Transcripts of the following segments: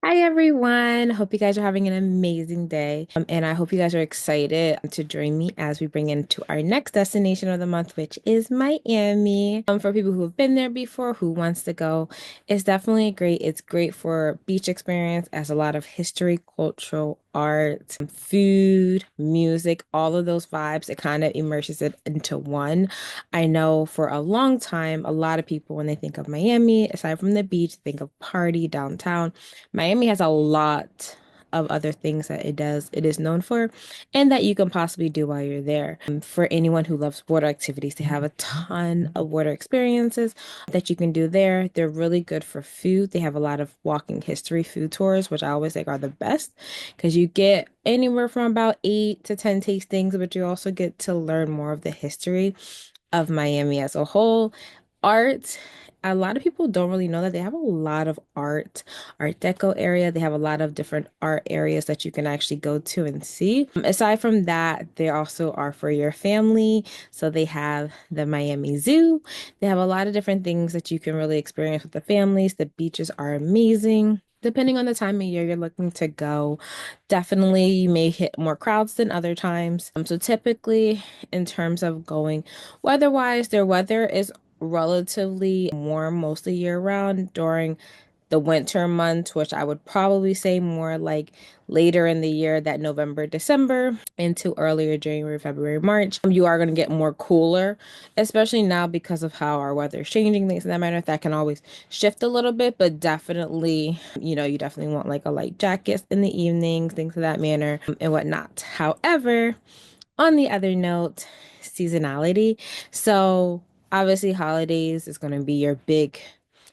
Hi everyone. Hope you guys are having an amazing day. And I hope you guys are excited to join me as we bring into our next destination of the month, which is Miami. For people who have been there before, who wants to go, it's definitely great. It's great for beach experience as a lot of history, cultural art, food, music, all of those vibes. It kind of immerses it into one. I know for a long time, a lot of people, when they think of Miami, aside from the beach, think of party downtown. Miami has a lot of other things that it is known for and that you can possibly do while you're there. For anyone who loves water activities, they have a ton of water experiences that you can do there. They're really good for food. They have a lot of walking history food tours, which I always think are the best because you get anywhere from about 8 to 10 tastings, but you also get to learn more of the history of Miami as a whole. Art, a lot of people don't really know that they have a lot of art deco area. They have a lot of different art areas that you can actually go to and see. Aside from that, they also are for your family. So they have the Miami Zoo. They have a lot of different things that you can really experience with the families. The beaches are amazing. Depending on the time of year you're looking to go, definitely you may hit more crowds than other times. So typically, in terms of going weather-wise, their weather is relatively warm mostly year round during the winter months, which I would probably say more like later in the year, that November, December, into earlier January, February, March. You are going to get more cooler, especially now because of how our weather is changing, things in that manner. That can always shift a little bit, but definitely, you definitely want like a light jacket in the evenings, things of that manner, and whatnot. However, on the other note, seasonality. So obviously holidays is going to be your big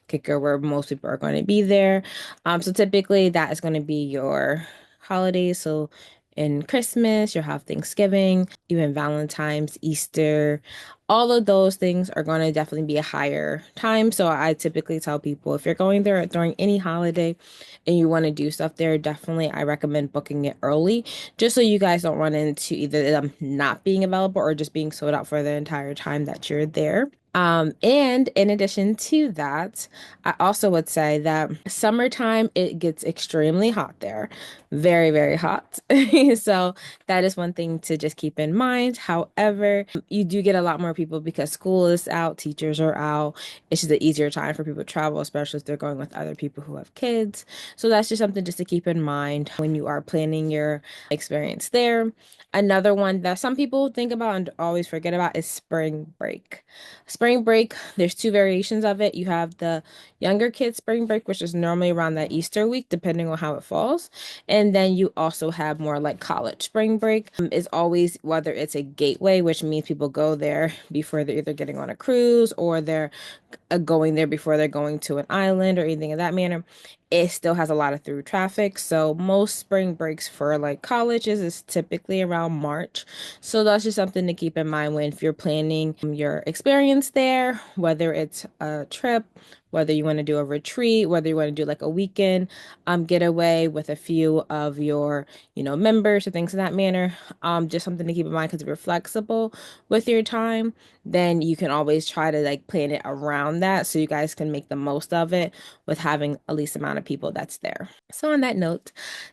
kicker where most people are going to be there. So typically that is going to be your holidays. So in Christmas, you'll have Thanksgiving, even Valentine's, Easter. All of those things are going to definitely be a higher time. So I typically tell people if you're going there during any holiday and you want to do stuff there, definitely I recommend booking it early just so you guys don't run into either them not being available or just being sold out for the entire time that you're there. And in addition to that, I also would say that summertime, it gets extremely hot there. Very, very hot. So that is one thing to just keep in mind. However, you do get a lot more people because school is out, teachers are out. It's just an easier time for people to travel, especially if they're going with other people who have kids. So that's just something just to keep in mind when you are planning your experience there. Another one that some people think about and always forget about is spring break. Spring break, there's two variations of it. You have the younger kids spring break, which is normally around that Easter week, depending on how it falls. And then you also have more like college spring break. Is always whether it's a gateway, which means people go there before they're either getting on a cruise or they're going there before they're going to an island or anything of that manner. It still has a lot of through traffic. So most spring breaks for like colleges is typically around March. So that's just something to keep in mind when if you're planning your experience there, whether it's a trip, whether you want to do a retreat, whether you want to do like a weekend getaway with a few of your, members or things of that manner. Just something to keep in mind because if you're flexible with your time, then you can always try to like plan it around that so you guys can make the most of it with having a least amount of people that's there. So on that note,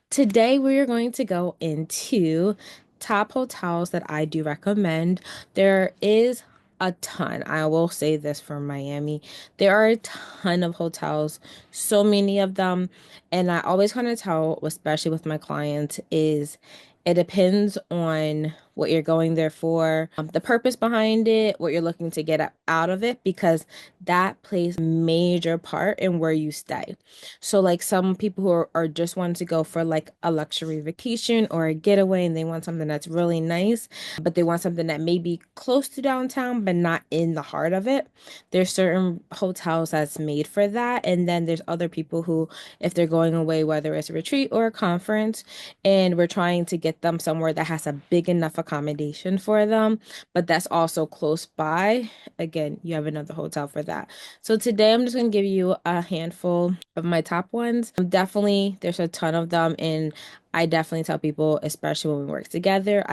today we are going to go into top hotels that I do recommend. There is a ton. I will say this for Miami. There are a ton of hotels, so many of them. And I always kind of tell, especially with my clients, is it depends on what you're going there for, the purpose behind it, what you're looking to get out of it, because that plays a major part in where you stay. So, like some people who are just wanting to go for like a luxury vacation or a getaway, and they want something that's really nice, but they want something that may be close to downtown, but not in the heart of it. There's certain hotels that's made for that. And then there's other people who, if they're going away, whether it's a retreat or a conference, and we're trying to get them somewhere that has a big enough accommodation for them, but that's also close by. Again, you have another hotel for that. So today I'm just going to give you a handful of my top ones. Definitely, there's a ton of them, and I definitely tell people, especially when we work together,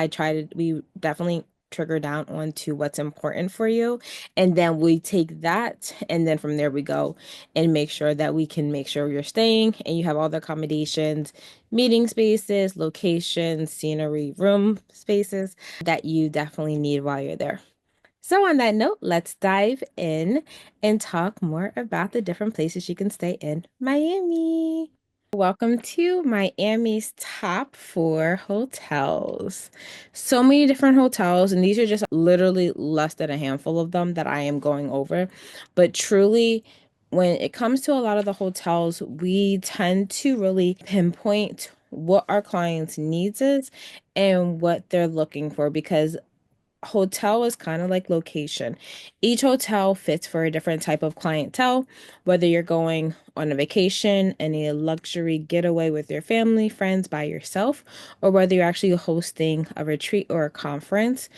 we definitely trigger down onto what's important for you. And then we take that, and then from there we go and make sure that we can make sure you're staying and you have all the accommodations, meeting spaces, locations, scenery, room spaces that you definitely need while you're there. So, on that note, let's dive in and talk more about the different places you can stay in Miami. Welcome to Miami's top 4 hotels. So many different hotels, and these are just literally less than a handful of them that I am going over. But truly, when it comes to a lot of the hotels, we tend to really pinpoint what our clients' needs is and what they're looking for because hotel is kind of like location. Each hotel fits for a different type of clientele, whether you're going on a vacation, any luxury getaway with your family, friends, by yourself, or whether you're actually hosting a retreat or a conference.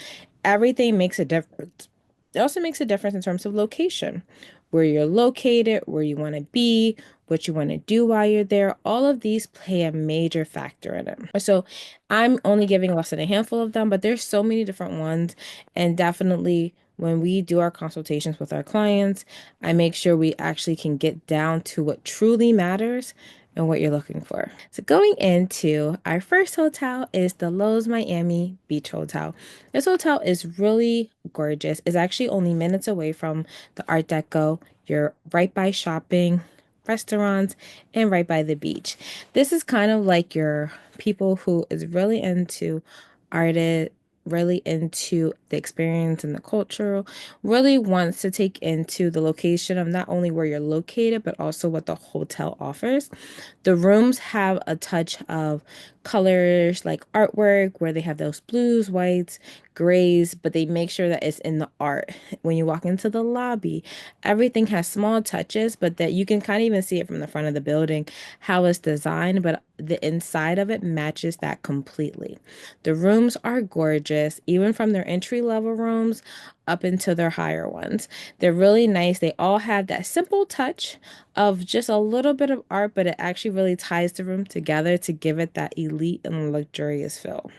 Everything makes a difference. It also makes a difference in terms of location, where you're located, where you want to be, what you want to do while you're there. All of these play a major factor in it. So I'm only giving less than a handful of them, but there's so many different ones. And definitely when we do our consultations with our clients, I make sure we actually can get down to what truly matters and what you're looking for. So going into our first hotel is the Lowe's Miami Beach Hotel. This hotel is really gorgeous. It's actually only minutes away from the Art Deco. You're right by shopping, restaurants, and right by the beach. This is kind of like your people who is really into art, really into the experience and the cultural, really wants to take into the location of not only where you're located, but also what the hotel offers. The rooms have a touch of colors like artwork where they have those blues, whites, grays, but they make sure that it's in the art. When you walk into the lobby, everything has small touches, but that you can kind of even see it from the front of the building, how it's designed, but the inside of it matches that completely. The rooms are gorgeous, even from their entry level rooms up into their higher ones. They're really nice. They all have that simple touch of just a little bit of art, but it actually really ties the room together to give it that elite and luxurious feel.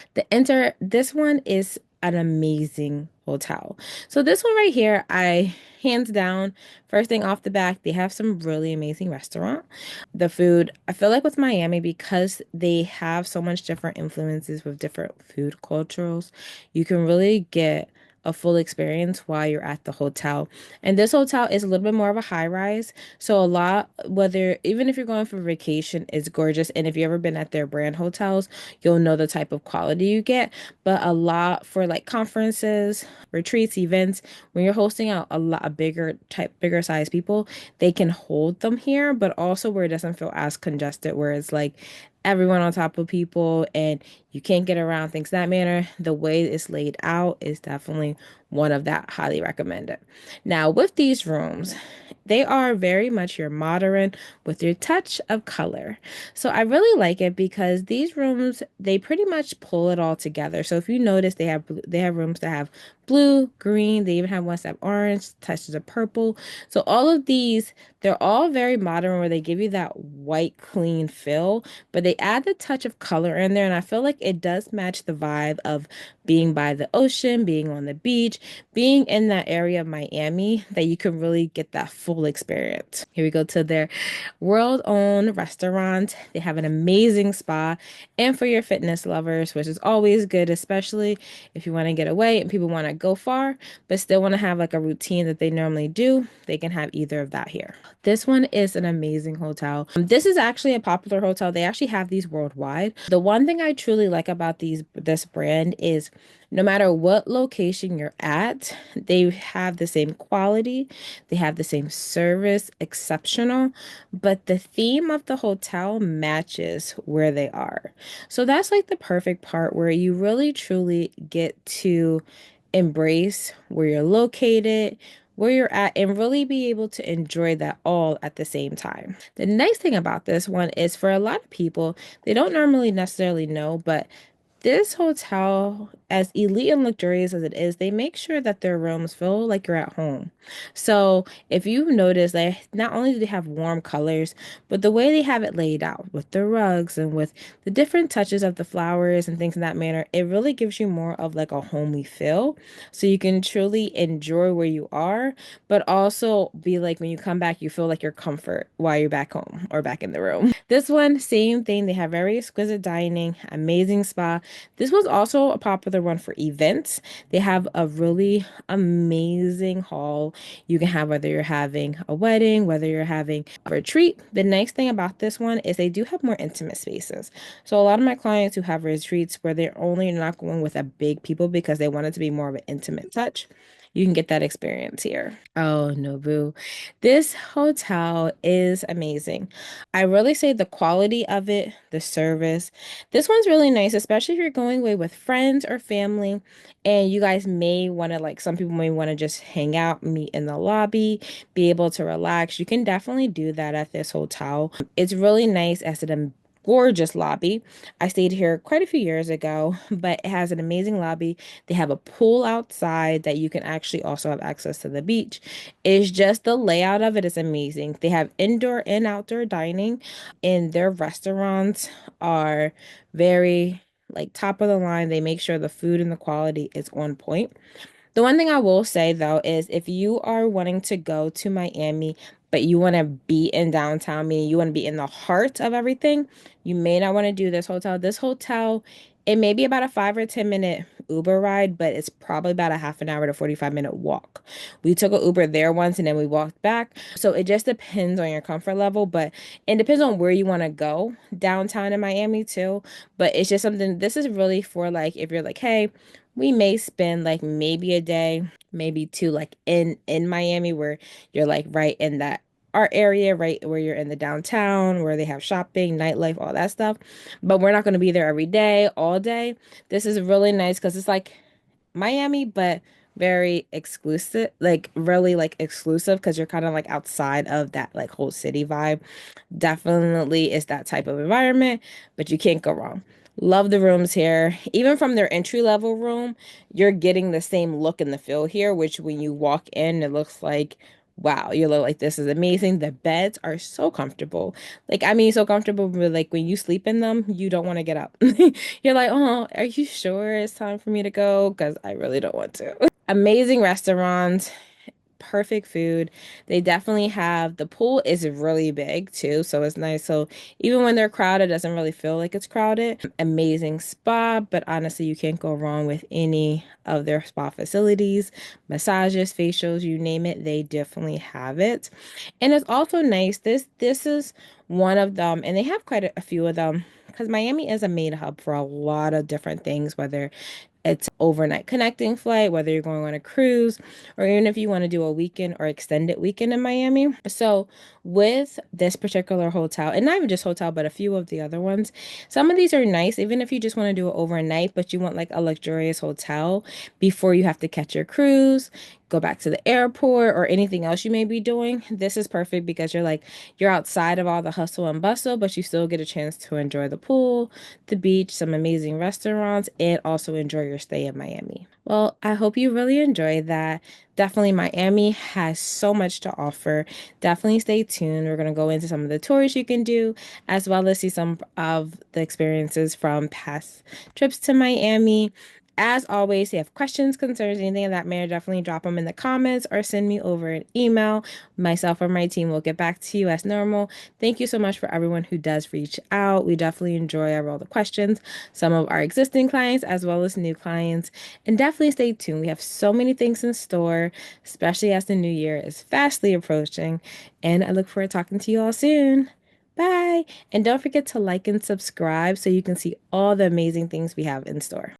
This one is an amazing hotel. So this one right here, I hands down, first thing off the back, they have some really amazing restaurant. The food, I feel like with Miami, because they have so much different influences with different food cultures, you can really get a full experience while you're at the hotel. And this hotel is a little bit more of a high rise. So a lot, whether even if you're going for vacation, it's gorgeous. And if you've ever been at their brand hotels, you'll know the type of quality you get. But a lot for like conferences, retreats, events, when you're hosting out a bigger size people, they can hold them here, but also where it doesn't feel as congested, where it's like everyone on top of people and you can't get around things that manner. The way it's laid out is definitely one of that highly recommended. Now, with these rooms, they are very much your modern with your touch of color. So I really like it because these rooms, they pretty much pull it all together. So if you notice, they have rooms that have blue, green, they even have ones that have orange, touches of purple. So all of these, they're all very modern where they give you that white, clean feel, but they add the touch of color in there. And I feel like it does match the vibe of being by the ocean, being on the beach, being in that area of Miami that you can really get that full experience. Here we go to their world-owned restaurant. They have an amazing spa and for your fitness lovers, which is always good, especially if you want to get away and people want to go far, but still want to have like a routine that they normally do. They can have either of that here. This one is an amazing hotel. This is actually a popular hotel. They actually have these worldwide. The one thing I truly like about this brand is no matter what location you're at, they have the same quality, they have the same service, exceptional, but the theme of the hotel matches where they are. So that's like the perfect part where you really truly get to embrace where you're located, where you're at, and really be able to enjoy that all at the same time. The nice thing about this one is for a lot of people, they don't normally necessarily know, but This hotel, as elite and luxurious as it is, they make sure that their rooms feel like you're at home. So if you notice, they not only do they have warm colors, but the way they have it laid out with the rugs and with the different touches of the flowers and things in that manner, it really gives you more of like a homey feel. So you can truly enjoy where you are, but also be like when you come back, you feel like your comfort while you're back home or back in the room. This one, same thing. They have very exquisite dining, amazing spa. This was also a popular one for events. They have a really amazing hall. You can have whether you're having a wedding, whether you're having a retreat. The nice thing about this one is they do have more intimate spaces. So a lot of my clients who have retreats where they're only not going with a big people because they want it to be more of an intimate touch, you can get that experience here. Oh, Nobu. This hotel is amazing. I really say the quality of it, the service. This one's really nice, especially if you're going away with friends or family and you guys may want to, like, some people may want to just hang out, meet in the lobby, be able to relax. You can definitely do that at this hotel. It's really nice as an gorgeous lobby. I stayed here quite a few years ago, but it has an amazing lobby. They have a pool outside that you can actually also have access to the beach. It's just the layout of it is amazing. They have indoor and outdoor dining, and their restaurants are very like top of the line. They make sure the food and the quality is on point. The one thing I will say though is if you are wanting to go to Miami, but you want to be in downtown, meaning you want to be in the heart of everything, you may not want to do this hotel. This hotel, it may be about a 5 or 10 minute Uber ride, but it's probably about a half an hour to 45-minute walk. We took an Uber there once and then we walked back. So it just depends on your comfort level, but it depends on where you want to go downtown in Miami too. But it's just something, this is really for like if you're like, hey, we may spend like maybe a day, maybe two, like in Miami, where you're like right in that art area, right where you're in the downtown, where they have shopping, nightlife, all that stuff. But we're not going to be there every day, all day. This is really nice because it's like Miami, but very exclusive, like really like exclusive because you're kind of like outside of that like whole city vibe. Definitely is that type of environment, but you can't go wrong. Love the rooms here. Even from their entry level room, you're getting the same look and the feel here, which when you walk in, it looks like, wow, you look like this is amazing. The beds are so comfortable. Like, I mean, so comfortable, but like when you sleep in them, you don't want to get up. You're like, oh, are you sure it's time for me to go? Because I really don't want to. Amazing restaurants, perfect food. They definitely have the pool is really big too, so it's nice. So even when they're crowded, it doesn't really feel like it's crowded. Amazing spa, but honestly, you can't go wrong with any of their spa facilities, massages, facials, you name it, they definitely have it. And it's also nice. This is one of them, and they have quite a few of them. Because Miami is a main hub for a lot of different things, whether it's overnight connecting flight, whether you're going on a cruise, or even if you want to do a weekend or extended weekend in Miami. So, with this particular hotel, and not even just hotel, but a few of the other ones, some of these are nice, even if you just want to do it overnight, but you want like a luxurious hotel before you have to catch your cruise, go back to the airport, or anything else you may be doing. This is perfect because you're like, you're outside of all the hustle and bustle, but you still get a chance to enjoy the pool, the beach, some amazing restaurants, and also enjoy your stay in Miami. Well, I hope you really enjoyed that. Definitely, Miami has so much to offer. Definitely stay tuned. We're going to go into some of the tours you can do, as well as see some of the experiences from past trips to Miami. As always, if you have questions, concerns, anything of that matter, definitely drop them in the comments or send me over an email. Myself or my team will get back to you as normal. Thank you so much for everyone who does reach out. We definitely enjoy all the questions, some of our existing clients as well as new clients. And definitely stay tuned. We have so many things in store, especially as the new year is fastly approaching. And I look forward to talking to you all soon. Bye. And don't forget to like and subscribe so you can see all the amazing things we have in store.